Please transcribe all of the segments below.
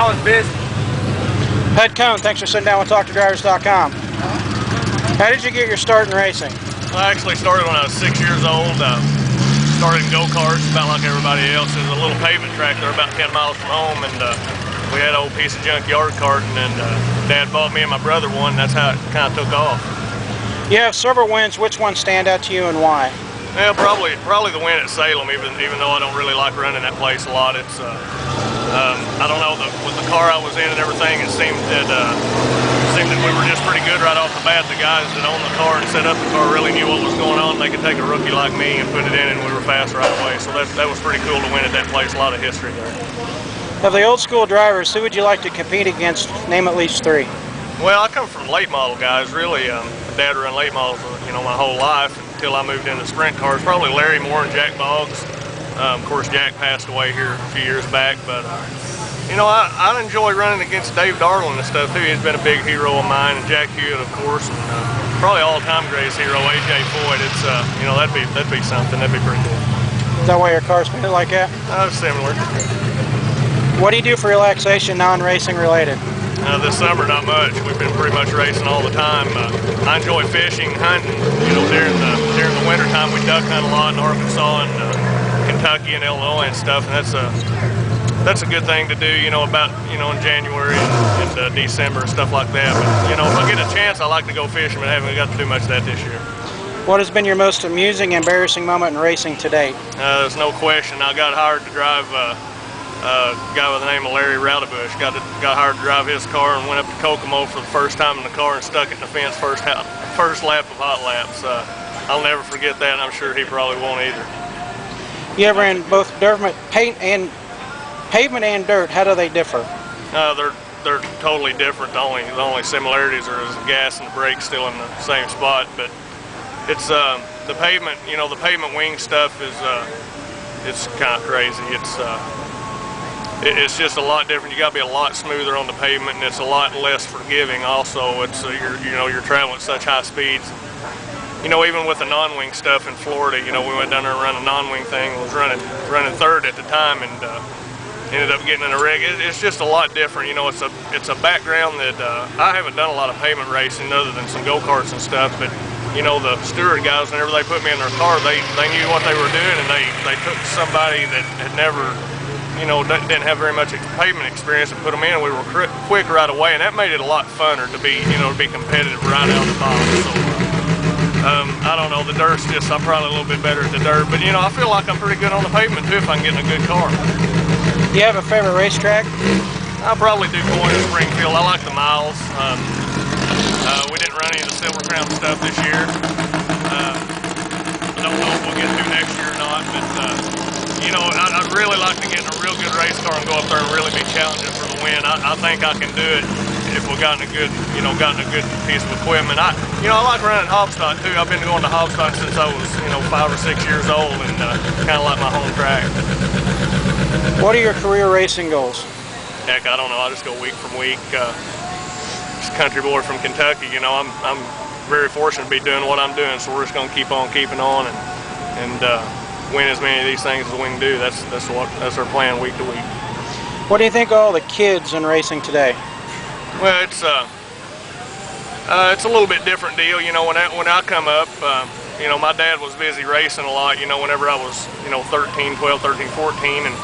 always busy. Ed Cohn, thanks for sitting down with TalkToDrivers.com. How did you get your start in racing? I actually started when I was 6 years old. Started in go-karts, about like everybody else. There's a little pavement track there about 10 miles from home, and we had an old piece of junkyard karting, and Dad bought me and my brother one, and that's how it kind of took off. You have several wins. Which ones stand out to you and why? Yeah, probably the win at Salem, even though I don't really like running that place a lot. It's I don't know, with the car I was in and everything, it seemed that we were just pretty good right off the bat. The guys that owned the car and set up the car really knew what was going on. They could take a rookie like me and put it in, and we were fast right away. So that was pretty cool to win at that place. A lot of history there. Of the old school drivers, who would you like to compete against? Name at least three. Well, I come from late model guys, really. Dad ran late models, my whole life until I moved into sprint cars. Probably Larry Moore and Jack Boggs. Of course, Jack passed away here a few years back, but I enjoy running against Dave Darling and stuff too. He's been a big hero of mine, and Jack Hewitt, of course, and probably all-time greatest hero, AJ Foyt. It's that'd be something. That'd be pretty cool. Is that why your car's painted like that? Similar. What do you do for relaxation, non-racing related? This summer, not much. We've been pretty much racing all the time. I enjoy fishing, hunting. During the winter time, we duck hunt a lot in Arkansas and Kentucky and Illinois and stuff, and that's a good thing to do. In January and December and stuff like that. But if I get a chance, I like to go fishing, but I haven't got to do much of that this year. What has been your most amusing, embarrassing moment in racing to date? There's no question. I got hired to drive. A guy by the name of Larry Rowdebush got hired to drive his car and went up to Kokomo for the first time in the car and stuck it in the fence first lap of hot laps. I'll never forget that, and I'm sure he probably won't either. You ever ran both pavement and dirt? How do they differ? They're totally different. The only similarities are the gas and the brakes still in the same spot, but it's the pavement. The pavement wing stuff is it's kind of crazy. It's just a lot different. You got to be a lot smoother on the pavement, and it's a lot less forgiving. Also, it's you're traveling at such high speeds. Even with the non-wing stuff in Florida, we went down there and ran a non-wing thing. Was running third at the time, and ended up getting in a wreck. It's just a lot different. It's a background that I haven't done a lot of pavement racing other than some go-karts and stuff, but the steward guys, whenever they put me in their car, they knew what they were doing, and they took somebody that had never didn't have very much pavement experience and put them in, and we were quick right away, and that made it a lot funner to be competitive right out of the box. So I don't know, the dirt's I'm probably a little bit better at the dirt, but I feel like I'm pretty good on the pavement too if I can get in a good car. Do you have a favorite racetrack? I'll probably do Coyne and Springfield. I like the miles. We didn't run any of the Silver Crown stuff this year. I don't know if we'll get through next year or not, but I'd really like to get in a real good race car and go up there and really be challenging for the win. I think I can do it if we've gotten a good piece of equipment. I like running Hogstock too. I've been going to Hogstock since I was 5 or 6 years old, and kind of like my home track. What are your career racing goals? Heck, I don't know. I just go week from week. Just a country boy from Kentucky. I'm very fortunate to be doing what I'm doing, so we're just going to keep on keeping on and win as many of these things as we can do. That's our plan week to week. What do you think of all the kids in racing today? Well, it's a little bit different deal. When I come up, my dad was busy racing a lot. Whenever I was 12, 13, 14, and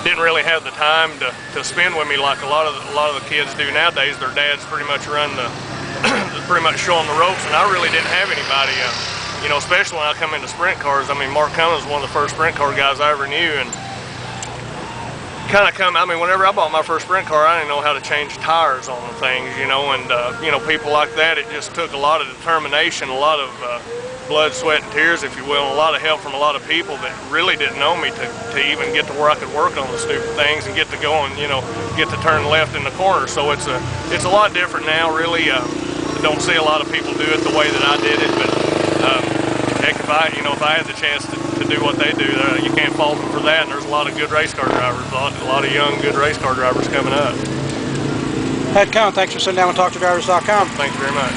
didn't really have the time to spend with me like a lot of the kids do nowadays. Their dads pretty much run pretty much show them the ropes, and I really didn't have anybody. Especially when I come into sprint cars. Mark Cummins was one of the first sprint car guys I ever knew, and whenever I bought my first sprint car, I didn't know how to change tires on the things, and people like that, it just took a lot of determination, a lot of blood, sweat, and tears, if you will, and a lot of help from a lot of people that really didn't know me to even get to where I could work on the stupid things and get to go and, get to turn left in the corner. So it's a lot different now, really. I don't see a lot of people do it the way that I did it, but heck, if I had the chance to do what they do, you can't fault them for that. And there's a lot of good race car drivers, a lot of young, good race car drivers coming up. Ed Cohn, thanks for sitting down with TalkToDrivers.com. Thanks very much.